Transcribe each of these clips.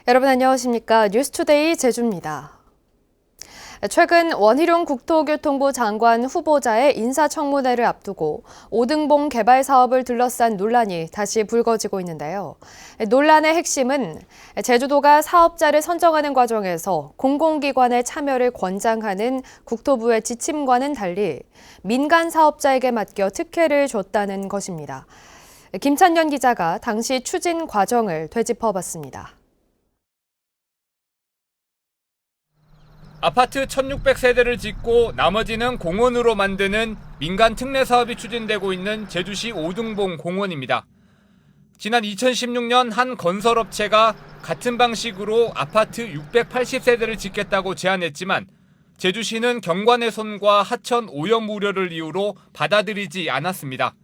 여러분 안녕하십니까? 뉴스투데이 제주입니다. 최근 원희룡 국토교통부 장관 후보자의 인사청문회를 앞두고 오등봉 개발 사업을 둘러싼 논란이 다시 불거지고 있는데요. 논란의 핵심은 제주도가 사업자를 선정하는 과정에서 공공기관의 참여를 권장하는 국토부의 지침과는 달리 민간 사업자에게 맡겨 특혜를 줬다는 것입니다. 김찬년 기자가 당시 추진 과정을 되짚어봤습니다. 아파트 1,600세대를 짓고 나머지는 공원으로 만드는 민간 특례 사업이 추진되고 있는 제주시 오등봉 공원입니다. 지난 2016년 한 건설업체가 같은 방식으로 아파트 680세대를 짓겠다고 제안했지만 제주시는 경관훼손과 하천 오염 우려를 이유로 받아들이지 않았습니다.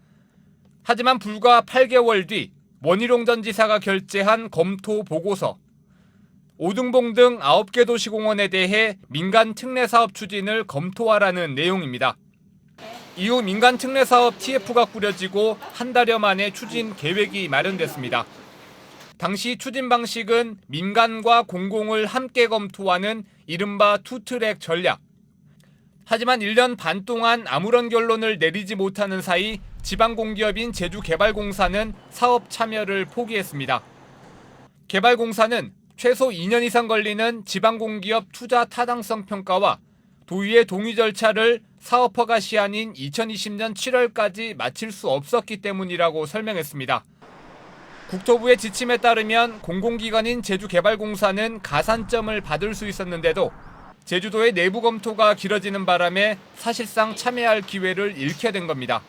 하지만 불과 8개월 뒤 원희룡 전 지사가 결재한 검토 보고서, 오등봉 등 9개 도시공원에 대해 민간 특례 사업 추진을 검토하라는 내용입니다. 이후 민간 특례 사업 TF가 꾸려지고 한 달여 만에 추진 계획이 마련됐습니다. 당시 추진 방식은 민간과 공공을 함께 검토하는 이른바 투트랙 전략. 하지만 1년 반 동안 아무런 결론을 내리지 못하는 사이 지방공기업인 제주개발공사는 사업 참여를 포기했습니다. 개발공사는 최소 2년 이상 걸리는 지방공기업 투자 타당성 평가와 도의회 동의 절차를 사업 허가 시한인 2020년 7월까지 마칠 수 없었기 때문이라고 설명했습니다. 국토부의 지침에 따르면 공공기관인 제주개발공사는 가산점을 받을 수 있었는데도 제주도의 내부 검토가 길어지는 바람에 사실상 참여할 기회를 잃게 된 겁니다.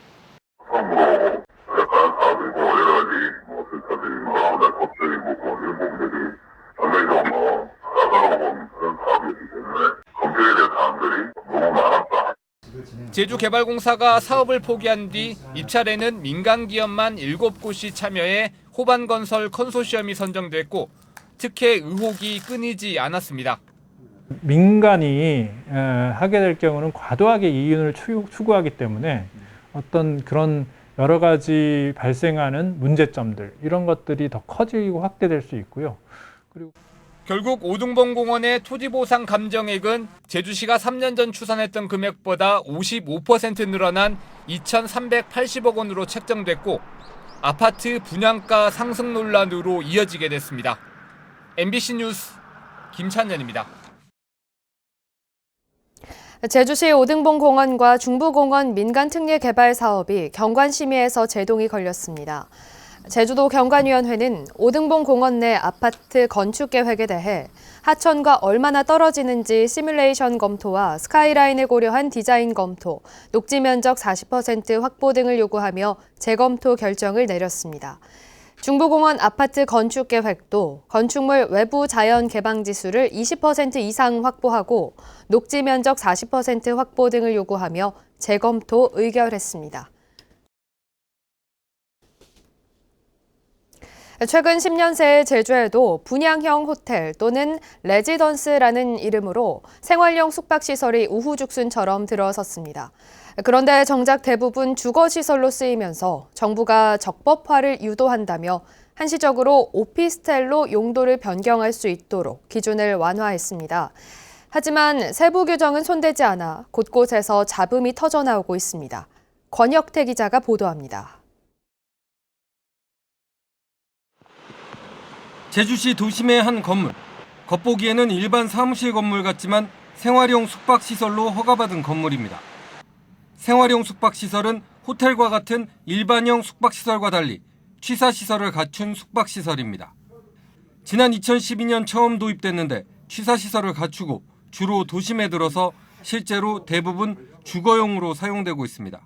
제주개발공사가 사업을 포기한 뒤 입찰에는 민간 기업만 7곳이 참여해 호반건설 컨소시엄이 선정됐고 특혜 의혹이 끊이지 않았습니다. 민간이 하게 될 경우는 과도하게 이윤을 추구하기 때문에 어떤 그런 여러 가지 발생하는 문제점들, 이런 것들이 더 커지고 확대될 수 있고요. 그리고 결국 오등봉 공원의 토지보상 감정액은 제주시가 3년 전 추산했던 금액보다 55% 늘어난 2,380억 원으로 책정됐고 아파트 분양가 상승 논란으로 이어지게 됐습니다. MBC 뉴스 김찬년입니다. 제주시 오등봉 공원과 중부공원 민간특례 개발 사업이 경관심의에서 제동이 걸렸습니다. 제주도 경관위원회는 오등봉 공원 내 아파트 건축 계획에 대해 하천과 얼마나 떨어지는지 시뮬레이션 검토와 스카이라인을 고려한 디자인 검토, 녹지 면적 40% 확보 등을 요구하며 재검토 결정을 내렸습니다. 중부공원 아파트 건축 계획도 건축물 외부 자연 개방 지수를 20% 이상 확보하고 녹지 면적 40% 확보 등을 요구하며 재검토 의결했습니다. 최근 10년 새 제주에도 분양형 호텔 또는 레지던스라는 이름으로 생활용 숙박시설이 우후죽순처럼 들어섰습니다. 그런데 정작 대부분 주거시설로 쓰이면서 정부가 적법화를 유도한다며 한시적으로 오피스텔로 용도를 변경할 수 있도록 기준을 완화했습니다. 하지만 세부 규정은 손대지 않아 곳곳에서 잡음이 터져나오고 있습니다. 권혁태 기자가 보도합니다. 제주시 도심의 한 건물. 겉보기에는 일반 사무실 건물 같지만 생활용 숙박시설로 허가받은 건물입니다. 생활용 숙박시설은 호텔과 같은 일반형 숙박시설과 달리 취사시설을 갖춘 숙박시설입니다. 지난 2012년 처음 도입됐는데 취사시설을 갖추고 주로 도심에 들어서 실제로 대부분 주거용으로 사용되고 있습니다.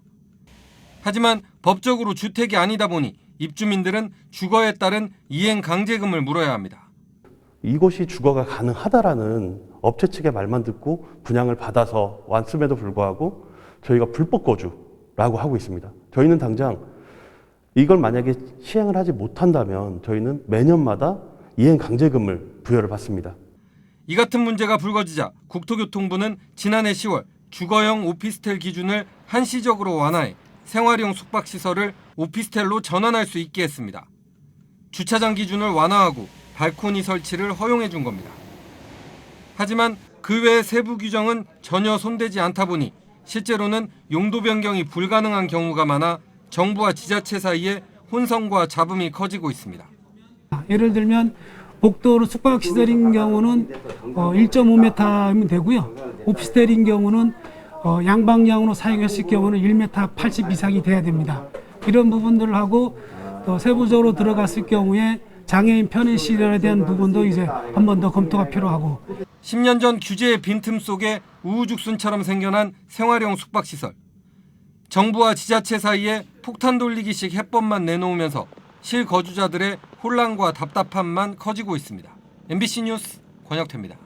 하지만 법적으로 주택이 아니다 보니 입주민들은 주거에 따른 이행 강제금을 물어야 합니다. 이곳이 주거가 가능하다라는 업체 측의 말만 듣고 분양을 받아서 왔음에도 불구하고 저희가 불법 거주라고 하고 있습니다. 저희는 당장 이걸 만약에 시행을 하지 못한다면 저희는 매년마다 이행 강제금을 부여를 받습니다. 이 같은 문제가 불거지자 국토교통부는 지난해 10월 주거용 오피스텔 기준을 한시적으로 완화해 생활용 숙박시설을 오피스텔로 전환할 수 있게 했습니다. 주차장 기준을 완화하고 발코니 설치를 허용해 준 겁니다. 하지만 그 외 세부 규정은 전혀 손대지 않다 보니 실제로는 용도 변경이 불가능한 경우가 많아 정부와 지자체 사이에 혼선과 잡음이 커지고 있습니다. 예를 들면 복도로 숙박시설인 경우는 1.5m면 되고요. 오피스텔인 경우는 양방향으로 사용했을 경우는 1m 80 이상이 돼야 됩니다. 이런 부분들하고 세부적으로 들어갔을 경우에 장애인 편의 시설에 대한 부분도 이제 한 번 더 검토가 필요하고. 10년 전 규제의 빈틈 속에 우후죽순처럼 생겨난 생활용 숙박시설. 정부와 지자체 사이에 폭탄 돌리기식 해법만 내놓으면서 실거주자들의 혼란과 답답함만 커지고 있습니다. MBC 뉴스 권혁태입니다.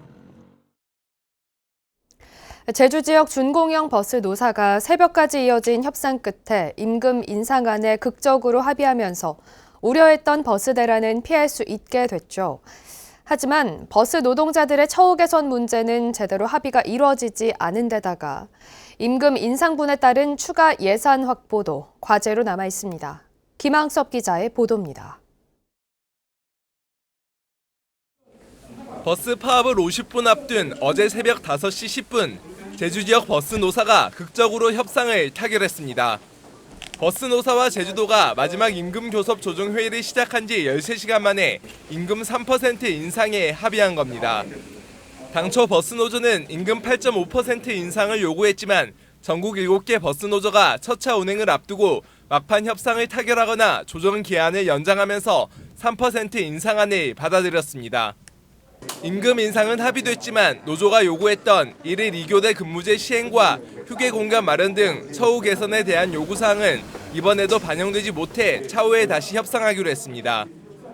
제주 지역 준공영 버스 노사가 새벽까지 이어진 협상 끝에 임금 인상안에 극적으로 합의하면서 우려했던 버스 대란은 피할 수 있게 됐죠. 하지만 버스 노동자들의 처우 개선 문제는 제대로 합의가 이루어지지 않은 데다가 임금 인상분에 따른 추가 예산 확보도 과제로 남아 있습니다. 김항섭 기자의 보도입니다. 버스 파업을 50분 앞둔 어제 새벽 5시 10분, 제주 지역 버스 노사가 극적으로 협상을 타결했습니다. 버스 노사와 제주도가 마지막 임금 교섭 조정 회의를 시작한 지 13시간 만에 임금 3% 인상에 합의한 겁니다. 당초 버스 노조는 임금 8.5% 인상을 요구했지만 전국 7개 버스 노조가 첫차 운행을 앞두고 막판 협상을 타결하거나 조정 기한을 연장하면서 3% 인상안을 받아들였습니다. 임금 인상은 합의됐지만 노조가 요구했던 1일 2교대 근무제 시행과 휴게 공간 마련 등 처우 개선에 대한 요구사항은 이번에도 반영되지 못해 차후에 다시 협상하기로 했습니다.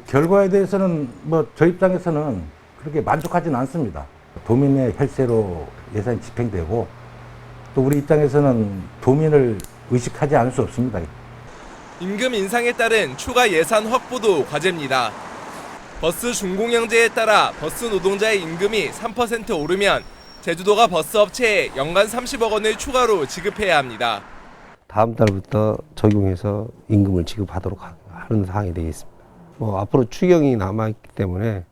결과에 대해서는 저 입장에서는 그렇게 만족하지는 않습니다. 도민의 혈세로 예산이 집행되고 또 우리 입장에서는 도민을 의식하지 않을 수 없습니다. 임금 인상에 따른 추가 예산 확보도 과제입니다. 버스 준공영제에 따라 버스 노동자의 임금이 3% 오르면 제주도가 버스 업체에 연간 30억 원을 추가로 지급해야 합니다. 다음 달부터 적용해서 임금을 지급하도록 하는 사항이 되겠습니다. 앞으로 추경이 남아있기 때문에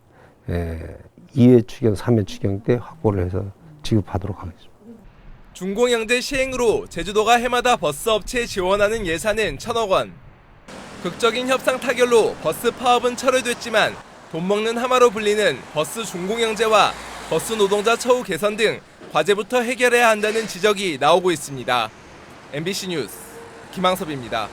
2회 추경, 3회 추경 때 확보를 해서 지급하도록 하겠습니다. 준공영제 시행으로 제주도가 해마다 버스 업체에 지원하는 예산은 1,000억 원. 극적인 협상 타결로 버스 파업은 철회됐지만 돈 먹는 하마로 불리는 버스 준공영제와 버스 노동자 처우 개선 등 과제부터 해결해야 한다는 지적이 나오고 있습니다. MBC 뉴스 김항섭입니다.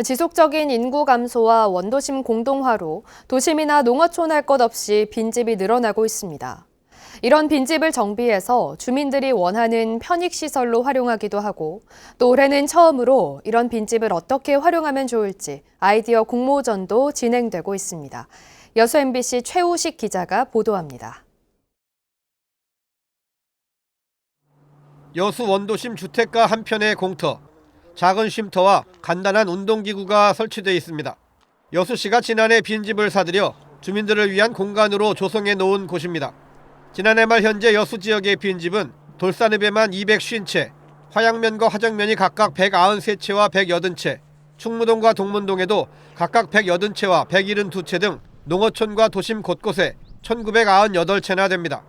지속적인 인구 감소와 원도심 공동화로 도심이나 농어촌 할 것 없이 빈집이 늘어나고 있습니다. 이런 빈집을 정비해서 주민들이 원하는 편익시설로 활용하기도 하고 또 올해는 처음으로 이런 빈집을 어떻게 활용하면 좋을지 아이디어 공모전도 진행되고 있습니다. 여수 MBC 최우식 기자가 보도합니다. 여수 원도심 주택가 한편의 공터. 작은 쉼터와 간단한 운동기구가 설치되어 있습니다. 여수시가 지난해 빈집을 사들여 주민들을 위한 공간으로 조성해 놓은 곳입니다. 지난해 말 현재 여수 지역의 빈집은 돌산읍에만 250채, 화양면과 화정면이 각각 193채와 180채, 충무동과 동문동에도 각각 180채와 172채 등 농어촌과 도심 곳곳에 1998채나 됩니다.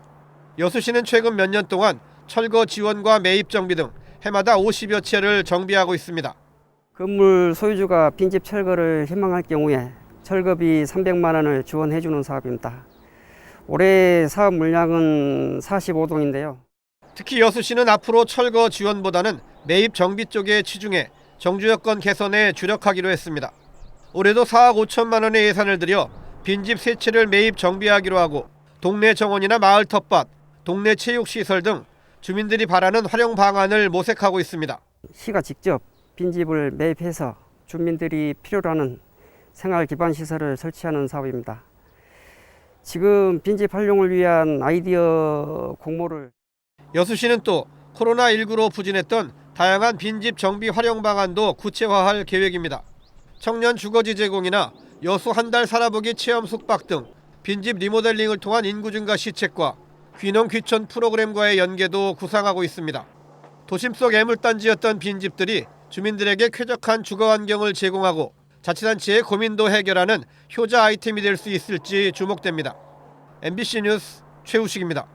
여수시는 최근 몇 년 동안 철거 지원과 매입 정비 등 해마다 50여 채를 정비하고 있습니다. 건물 소유주가 빈집 철거를 희망할 경우에 철거비 300만 원을 지원해 주는 사업입니다. 올해 사업 물량은 45동인데요. 특히 여수시는 앞으로 철거 지원보다는 매입 정비 쪽에 치중해 정주 여건 개선에 주력하기로 했습니다. 올해도 4억 5천만 원의 예산을 들여 빈집 3채를 매입 정비하기로 하고 동네 정원이나 마을 텃밭, 동네 체육시설 등 주민들이 바라는 활용 방안을 모색하고 있습니다. 시가 직접 빈집을 매입해서 주민들이 필요로 하는 생활 기반 시설을 설치하는 사업입니다. 지금 빈집 활용을 위한 아이디어 공모를 여수시는 또 코로나19로 부진했던 다양한 빈집 정비 활용 방안도 구체화할 계획입니다. 청년 주거지 제공이나 여수 한 달 살아보기 체험 숙박 등 빈집 리모델링을 통한 인구 증가 시책과 귀농 귀촌 프로그램과의 연계도 구상하고 있습니다. 도심 속 애물단지였던 빈집들이 주민들에게 쾌적한 주거 환경을 제공하고 자치단체의 고민도 해결하는 효자 아이템이 될 수 있을지 주목됩니다. MBC 뉴스 최우식입니다.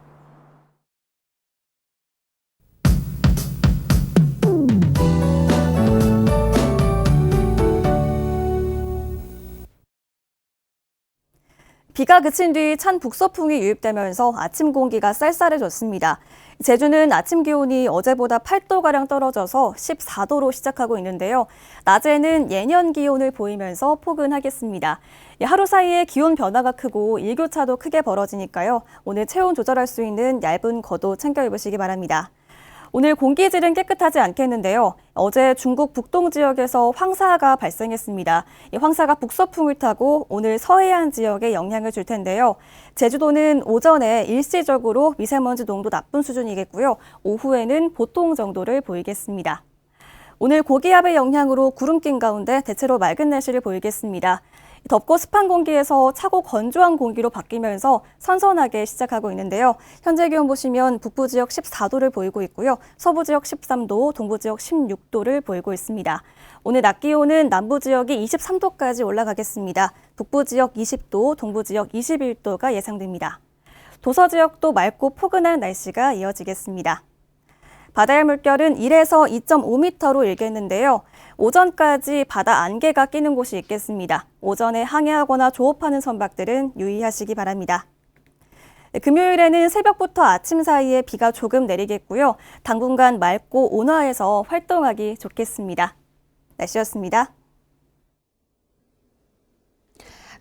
비가 그친 뒤 찬 북서풍이 유입되면서 아침 공기가 쌀쌀해졌습니다. 제주는 아침 기온이 어제보다 8도가량 떨어져서 14도로 시작하고 있는데요. 낮에는 예년 기온을 보이면서 포근하겠습니다. 하루 사이에 기온 변화가 크고 일교차도 크게 벌어지니까요. 오늘 체온 조절할 수 있는 얇은 겉옷 챙겨 입으시기 바랍니다. 오늘 공기질은 깨끗하지 않겠는데요. 어제 중국 북동 지역에서 황사가 발생했습니다. 이 황사가 북서풍을 타고 오늘 서해안 지역에 영향을 줄 텐데요. 제주도는 오전에 일시적으로 미세먼지 농도 나쁜 수준이겠고요. 오후에는 보통 정도를 보이겠습니다. 오늘 고기압의 영향으로 구름 낀 가운데 대체로 맑은 날씨를 보이겠습니다. 덥고 습한 공기에서 차고 건조한 공기로 바뀌면서 선선하게 시작하고 있는데요. 현재 기온 보시면 북부 지역 14도를 보이고 있고요. 서부 지역 13도, 동부 지역 16도를 보이고 있습니다. 오늘 낮 기온은 남부 지역이 23도까지 올라가겠습니다. 북부 지역 20도, 동부 지역 21도가 예상됩니다. 도서 지역도 맑고 포근한 날씨가 이어지겠습니다. 바다의 물결은 1에서 2.5m로 일겠는데요. 오전까지 바다 안개가 끼는 곳이 있겠습니다. 오전에 항해하거나 조업하는 선박들은 유의하시기 바랍니다. 금요일에는 새벽부터 아침 사이에 비가 조금 내리겠고요. 당분간 맑고 온화해서 활동하기 좋겠습니다. 날씨였습니다.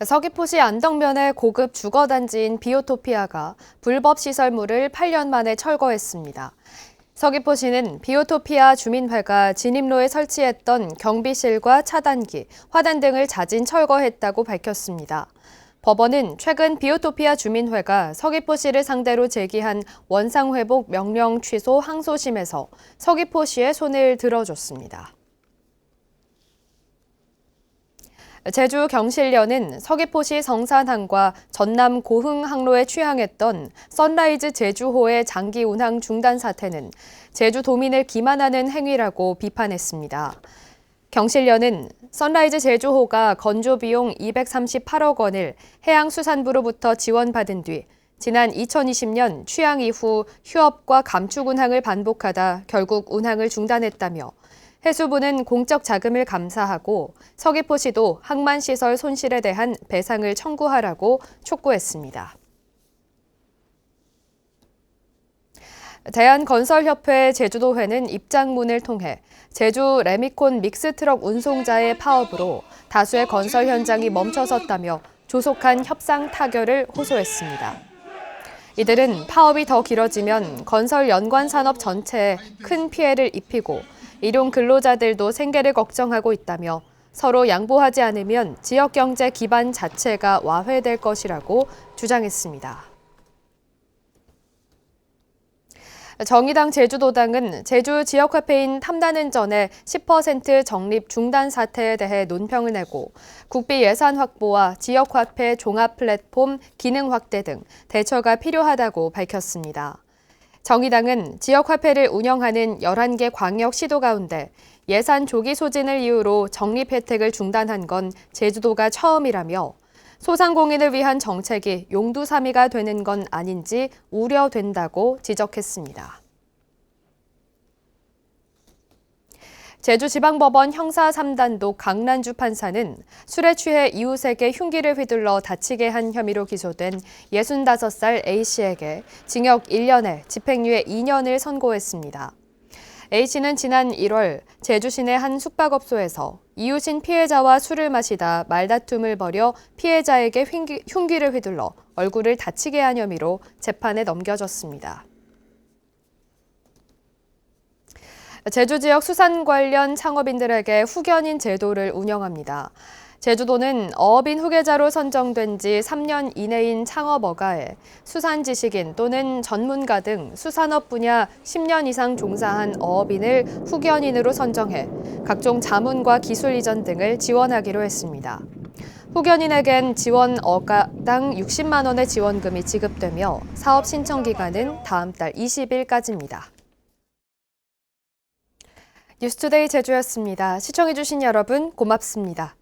서귀포시 안덕면의 고급 주거단지인 비오토피아가 불법 시설물을 8년 만에 철거했습니다. 서귀포시는 비오토피아 주민회가 진입로에 설치했던 경비실과 차단기, 화단 등을 자진 철거했다고 밝혔습니다. 법원은 최근 비오토피아 주민회가 서귀포시를 상대로 제기한 원상회복 명령 취소 항소심에서 서귀포시의 손을 들어줬습니다. 제주 경실련은 서귀포시 성산항과 전남 고흥 항로에 취항했던 선라이즈 제주호의 장기 운항 중단 사태는 제주도민을 기만하는 행위라고 비판했습니다. 경실련은 선라이즈 제주호가 건조 비용 238억 원을 해양수산부로부터 지원받은 뒤 지난 2020년 취항 이후 휴업과 감축 운항을 반복하다 결국 운항을 중단했다며 해수부는 공적 자금을 감사하고 서귀포시도 항만시설 손실에 대한 배상을 청구하라고 촉구했습니다. 대한건설협회 제주도회는 입장문을 통해 제주 레미콘 믹스트럭 운송자의 파업으로 다수의 건설 현장이 멈춰섰다며 조속한 협상 타결을 호소했습니다. 이들은 파업이 더 길어지면 건설 연관 산업 전체에 큰 피해를 입히고 일용 근로자들도 생계를 걱정하고 있다며 서로 양보하지 않으면 지역 경제 기반 자체가 와해될 것이라고 주장했습니다. 정의당 제주도당은 제주 지역화폐인 탐나는 전에 10% 적립 중단 사태에 대해 논평을 내고 국비 예산 확보와 지역화폐 종합 플랫폼 기능 확대 등 대처가 필요하다고 밝혔습니다. 정의당은 지역화폐를 운영하는 11개 광역시도 가운데 예산 조기 소진을 이유로 적립 혜택을 중단한 건 제주도가 처음이라며 소상공인을 위한 정책이 용두사미가 되는 건 아닌지 우려된다고 지적했습니다. 제주지방법원 형사 3단독 강란주 판사는 술에 취해 이웃에게 흉기를 휘둘러 다치게 한 혐의로 기소된 65살 A씨에게 징역 1년에 집행유예 2년을 선고했습니다. A씨는 지난 1월 제주 시내 한 숙박업소에서 이웃인 피해자와 술을 마시다 말다툼을 벌여 피해자에게 흉기를 휘둘러 얼굴을 다치게 한 혐의로 재판에 넘겨졌습니다. 제주 지역 수산 관련 창업인들에게 후견인 제도를 운영합니다. 제주도는 어업인 후계자로 선정된 지 3년 이내인 창업어가에 수산 지식인 또는 전문가 등 수산업 분야 10년 이상 종사한 어업인을 후견인으로 선정해 각종 자문과 기술 이전 등을 지원하기로 했습니다. 후견인에겐 지원 어가당 60만 원의 지원금이 지급되며 사업 신청 기간은 다음 달 20일까지입니다. 뉴스투데이 제주였습니다. 시청해주신 여러분 고맙습니다.